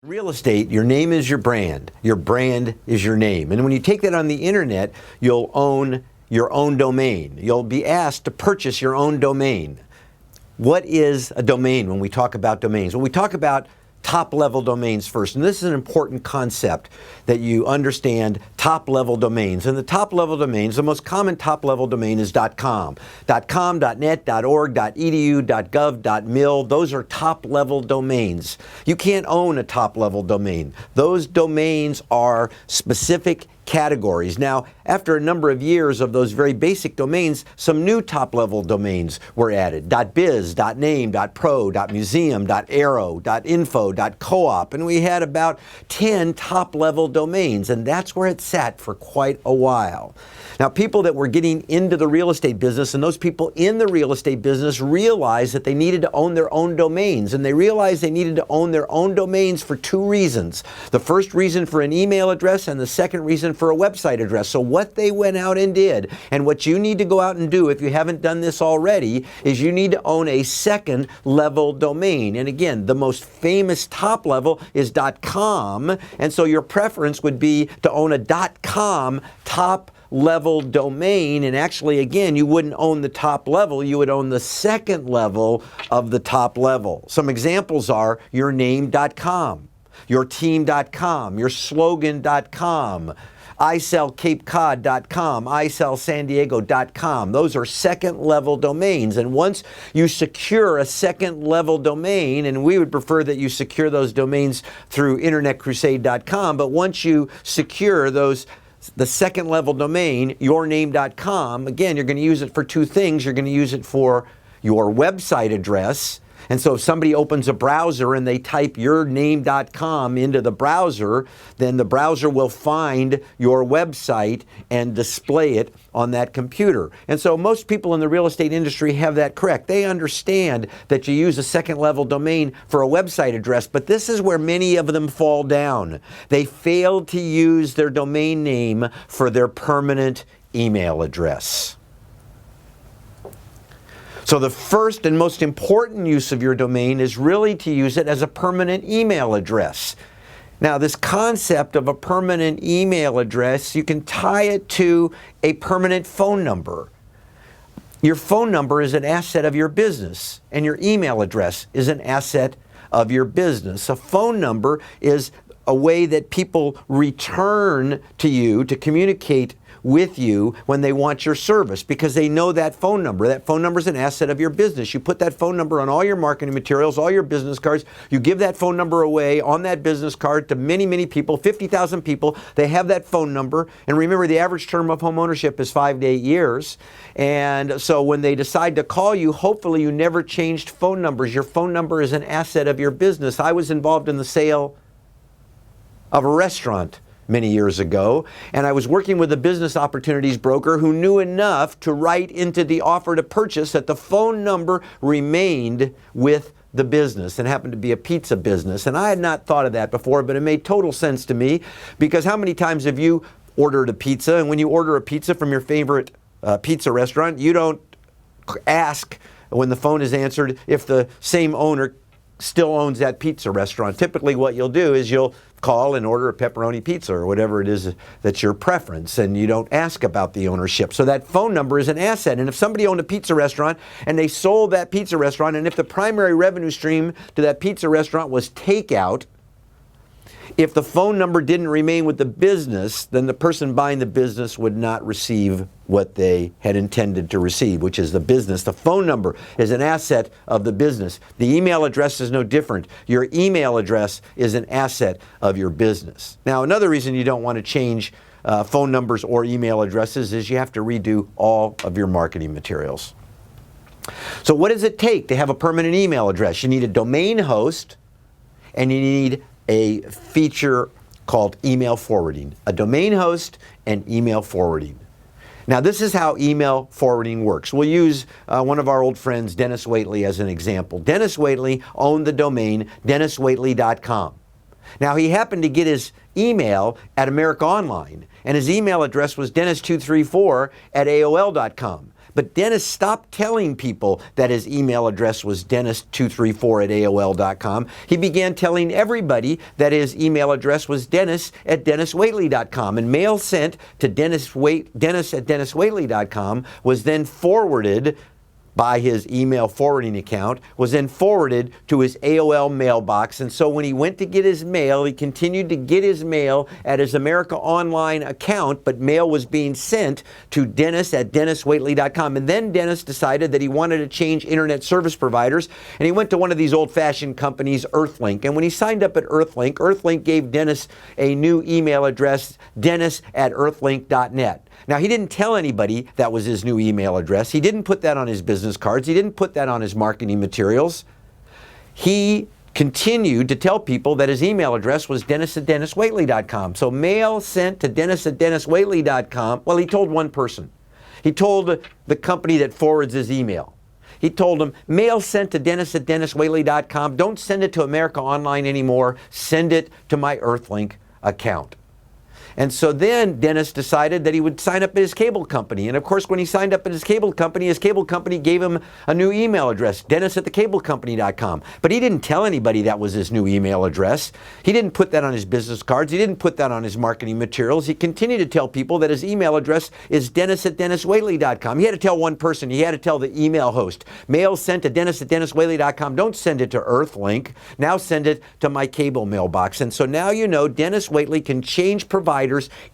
Real estate, your name is your brand. Your brand is your name. And when you take that on the internet, you'll own your own domain. You'll be asked to purchase your own domain. What is a domain when we talk about domains? Well, we talk about top-level domains first. And this is an important concept that you understand top-level domains. And the top-level domains, the most common top-level domain is .com. .com, .net, .org, .edu, .gov, .mil. Those are top-level domains. You can't own a top-level domain. Those domains are specific categories. Now, after a number of years of those very basic domains, some new top-level domains were added. .biz, .name, .pro, .museum, .aero, .info, .coop, and we had about 10 top-level domains, and that's where it sat for quite a while. Now, people that were getting into the real estate business, and those people in the real estate business realized that they needed to own their own domains, and they realized they needed to own their own domains for two reasons. The first reason for an email address, and the second reason for a website address. So what they went out and did, and what you need to go out and do if you haven't done this already, is you need to own a second level domain. And again, the most famous top level is .com, and so your preference would be to own a .com top level domain. And actually, again, you wouldn't own the top level, you would own the second level of the top level. Some examples are yourname.com, yourteam.com, yourslogan.com, isellcapecod.com, isellsandiego.com. Those are second level domains. And once you secure a second level domain, and we would prefer that you secure those domains through internetcrusade.com, but once you secure the second level domain, yourname.com, again, you're going to use it for two things. You're going to use it for your website address. And so if somebody opens a browser and they type yourname.com into the browser, then the browser will find your website and display it on that computer. And so most people in the real estate industry have that correct. They understand that you use a second level domain for a website address, but this is where many of them fall down. They fail to use their domain name for their permanent email address. So the first and most important use of your domain is really to use it as a permanent email address. Now, this concept of a permanent email address, you can tie it to a permanent phone number. Your phone number is an asset of your business, and your email address is an asset of your business. A phone number is a way that people return to you to communicate with you when they want your service, because they know that phone number. That phone number is an asset of your business. You put that phone number on all your marketing materials, all your business cards. You give that phone number away on that business card to many, many people, 50,000 people. They have that phone number. And remember, the average term of home ownership is 5 to 8 years. And so when they decide to call you, hopefully you never changed phone numbers. Your phone number is an asset of your business. I was involved in the sale of a restaurant many years ago, and I was working with a business opportunities broker who knew enough to write into the offer to purchase that the phone number remained with the business, and happened to be a pizza business. And I had not thought of that before, but it made total sense to me, because how many times have you ordered a pizza, and when you order a pizza from your favorite pizza restaurant, you don't ask when the phone is answered if the same owner still owns that pizza restaurant. Typically what you'll do is you'll call and order a pepperoni pizza or whatever it is that's your preference, and you don't ask about the ownership. So that phone number is an asset. And if somebody owned a pizza restaurant and they sold that pizza restaurant, and if the primary revenue stream to that pizza restaurant was takeout, if the phone number didn't remain with the business, then the person buying the business would not receive what they had intended to receive, which is the business. The phone number is an asset of the business. The email address is no different. Your email address is an asset of your business. Now, another reason you don't want to change phone numbers or email addresses is you have to redo all of your marketing materials. So what does it take to have a permanent email address? You need a domain host, and you need a feature called email forwarding, a domain host and email forwarding. Now, this is how email forwarding works. We'll use one of our old friends, Dennis Waitley, as an example. Dennis Waitley owned the domain DennisWaitley.com. Now, he happened to get his email at America Online, and his email address was Dennis234 at AOL.com. But Dennis stopped telling people that his email address was dennis234@aol.com. He began telling everybody that his email address was dennis@denniswaitley.com. And mail sent to dennis@denniswaitley.com was then forwarded by his email forwarding account, was then forwarded to his AOL mailbox. And so when he went to get his mail, he continued to get his mail at his America Online account, but mail was being sent to dennis@denniswaitley.com. And then Dennis decided that he wanted to change internet service providers, and he went to one of these old-fashioned companies, Earthlink. And when he signed up at Earthlink, Earthlink gave Dennis a new email address, dennis@earthlink.net. Now, he didn't tell anybody that was his new email address. He didn't put that on his business cards. He didn't put that on his marketing materials. He continued to tell people that his email address was dennis@denniswaitley.com. So mail sent to dennis@denniswaitley.com. Well, he told one person. He told the company that forwards his email. He told them, mail sent to dennis@denniswaitley.com. Don't send it to America Online anymore. Send it to my Earthlink account. And so then Dennis decided that he would sign up at his cable company. And of course, when he signed up at his cable company gave him a new email address, dennis@thecablecompany.com. But he didn't tell anybody that was his new email address. He didn't put that on his business cards. He didn't put that on his marketing materials. He continued to tell people that his email address is dennis@denniswaitley.com. He had to tell one person. He had to tell the email host. Mail sent to dennis@denniswaitley.com. Don't send it to Earthlink. Now send it to my cable mailbox. And so now you know Dennis Waitley can change providers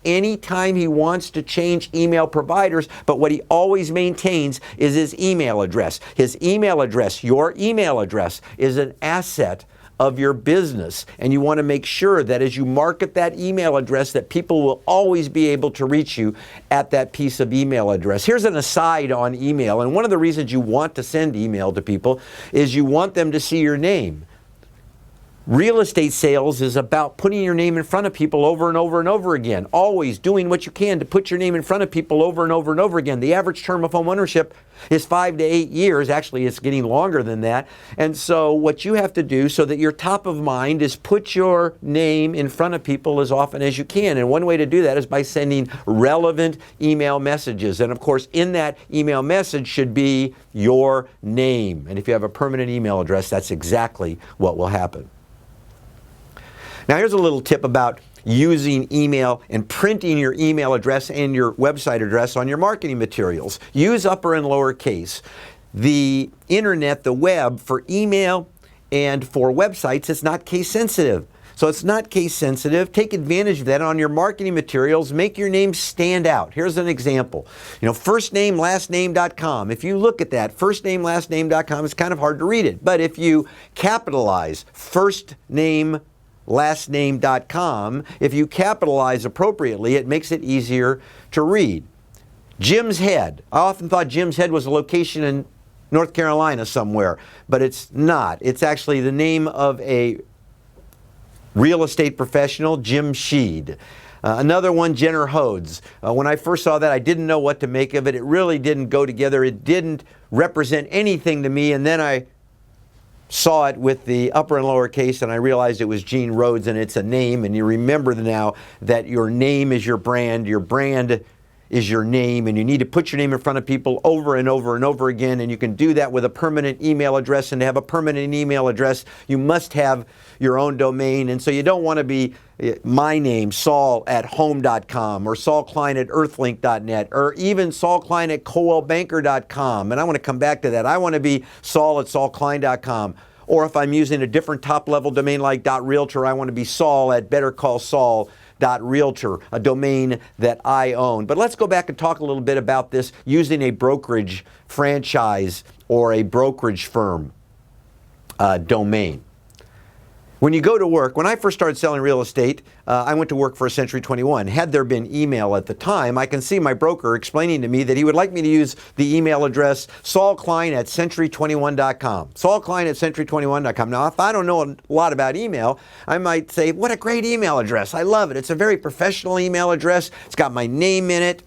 anytime he wants to change email providers, but what he always maintains is his email address. His email address, your email address, is an asset of your business, and you want to make sure that as you market that email address that people will always be able to reach you at that piece of email address. Here's an aside on email, and one of the reasons you want to send email to people is you want them to see your name. Real estate sales is about putting your name in front of people over and over and over again, always doing what you can to put your name in front of people over and over and over again. The average term of home ownership is 5 to 8 years. Actually, it's getting longer than that. And so what you have to do so that you're top of mind is put your name in front of people as often as you can. And one way to do that is by sending relevant email messages. And of course, in that email message should be your name. And if you have a permanent email address, that's exactly what will happen. Now here's a little tip about using email and printing your email address and your website address on your marketing materials. Use upper and lower case. The internet, the web, for email and for websites, it's not case sensitive. So it's not case sensitive. Take advantage of that on your marketing materials. Make your name stand out. Here's an example. Firstnamelastname.com. If you look at that, firstnamelastname.com, it's kind of hard to read it. But if you capitalize firstnamelastname.com, if you capitalize appropriately, it makes it easier to read. Jim's Head. I often thought Jim's Head was a location in North Carolina somewhere, but it's not. It's actually the name of a real estate professional, Jim Sheed. Another one, Jenner Hodes. When I first saw that, I didn't know what to make of it. It really didn't go together. It didn't represent anything to me, and then I saw it with the upper and lower case, and I realized it was Gene Rhodes, and it's a name, and you remember now that your name is your brand is your name, and you need to put your name in front of people over and over and over again, and you can do that with a permanent email address. And to have a permanent email address, you must have your own domain, and so you don't want to be my name, Saul@home.com, or Saul Klein at earthlink.net, or even Saul Klein at coldwellbanker.com. And I want to come back to that. I want to be Saul at saulklein.com. Or if I'm using a different top-level domain like .realtor, I want to be Saul at bettercallsaul.realtor, a domain that I own. But let's go back and talk a little bit about this using a brokerage franchise or a brokerage firm domain. When you go to work, when I first started selling real estate, I went to work for Century 21. Had there been email at the time, I can see my broker explaining to me that he would like me to use the email address saulklein@century21.com. saulklein@century21.com. Now, if I don't know a lot about email, I might say, what a great email address. I love it. It's a very professional email address. It's got my name in it.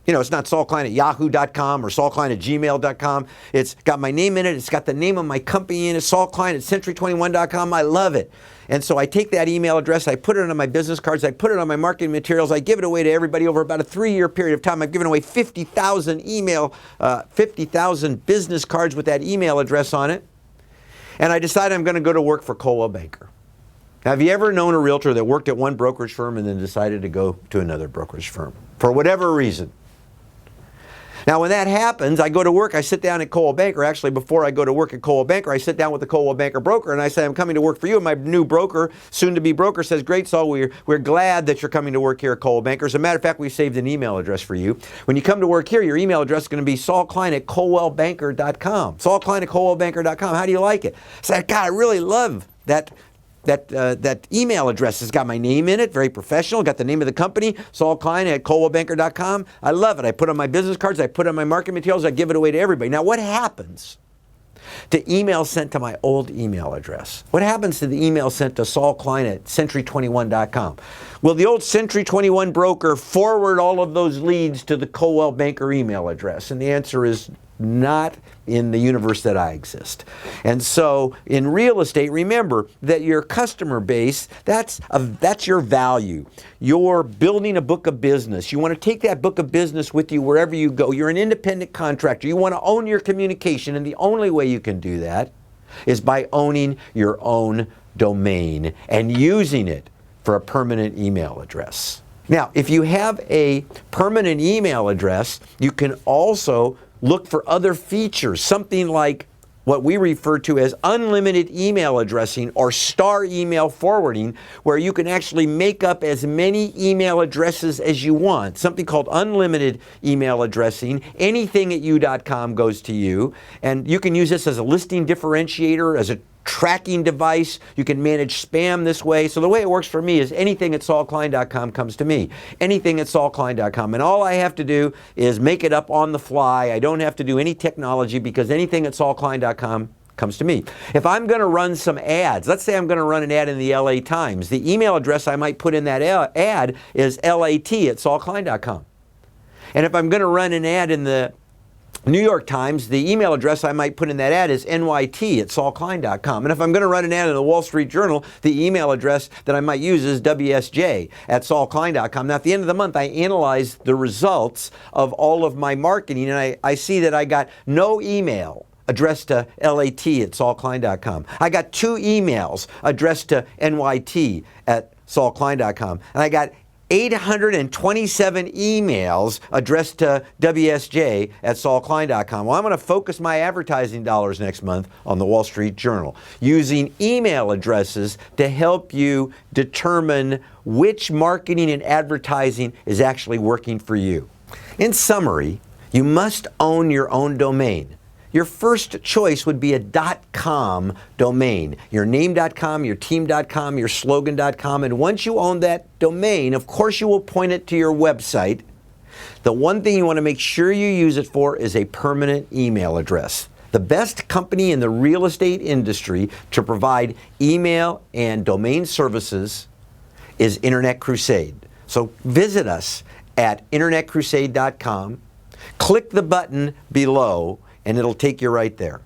It's not Saul Klein at yahoo.com or Saul Klein at gmail.com. It's got my name in it. It's got the name of my company in it, Saul Klein at century21.com. I love it. And so I take that email address, I put it on my business cards, I put it on my marketing materials, I give it away to everybody over about a 3-year period of time. I've given away 50,000 50,000 business cards with that email address on it. And I decide I'm going to go to work for Coldwell Banker. Now, have you ever known a realtor that worked at one brokerage firm and then decided to go to another brokerage firm for whatever reason? Now, when that happens, I go to work, I sit down at Coldwell Banker. Actually, before I go to work at Coldwell Banker, I sit down with the Coldwell Banker broker and I say, I'm coming to work for you. And my new broker, soon-to-be broker, says, great, Saul, we're glad that you're coming to work here at Coldwell Banker. As a matter of fact, we saved an email address for you. When you come to work here, your email address is going to be saulklein@coldwellbanker.com. saulklein@coldwellbanker.com. How do you like it? I said, God, I really love that email address. Has got my name in it, very professional, got the name of the company, saulklein@coldwellbanker.com. I love it. I put on my business cards, I put on my marketing materials, I give it away to everybody. Now, what happens to emails sent to my old email address? What happens to the email sent to saulklein@century21.com? Will the old Century 21 broker forward all of those leads to the Coldwell Banker email address? And the answer is not in the universe that I exist. And so in real estate, remember that your customer base, that's your value. You're building a book of business. You want to take that book of business with you wherever you go. You're an independent contractor. You want to own your communication, and the only way you can do that is by owning your own domain and using it for a permanent email address. Now, if you have a permanent email address, you can also look for other features, something like what we refer to as unlimited email addressing or star email forwarding, where you can actually make up as many email addresses as you want. Something called unlimited email addressing. Anything at you.com goes to you, and you can use this as a listing differentiator, as a tracking device. You can manage spam this way. So the way it works for me is anything at saulklein.com comes to me. Anything at saulklein.com. And all I have to do is make it up on the fly. I don't have to do any technology because anything at saulklein.com comes to me. If I'm going to run some ads, let's say I'm going to run an ad in the LA Times, the email address I might put in that ad is lat@saulklein.com. And if I'm going to run an ad in the New York Times, the email address I might put in that ad is nyt@saulklein.com. And if I'm going to run an ad in the Wall Street Journal, the email address that I might use is wsj@saulklein.com. Now, at the end of the month, I analyze the results of all of my marketing, and I see that I got no email addressed to lat@saulklein.com. I got 2 emails addressed to nyt@saulklein.com. And I got 827 emails addressed to wsj@saulklein.com. Well, I'm going to focus my advertising dollars next month on the Wall Street Journal, using email addresses to help you determine which marketing and advertising is actually working for you. In summary, you must own your own domain. Your first choice would be a .com domain, your name.com, your team.com, your slogan.com. And once you own that domain, of course you will point it to your website. The one thing you want to make sure you use it for is a permanent email address. The best company in the real estate industry to provide email and domain services is Internet Crusade. So visit us at internetcrusade.com, click the button below, and it'll take you right there.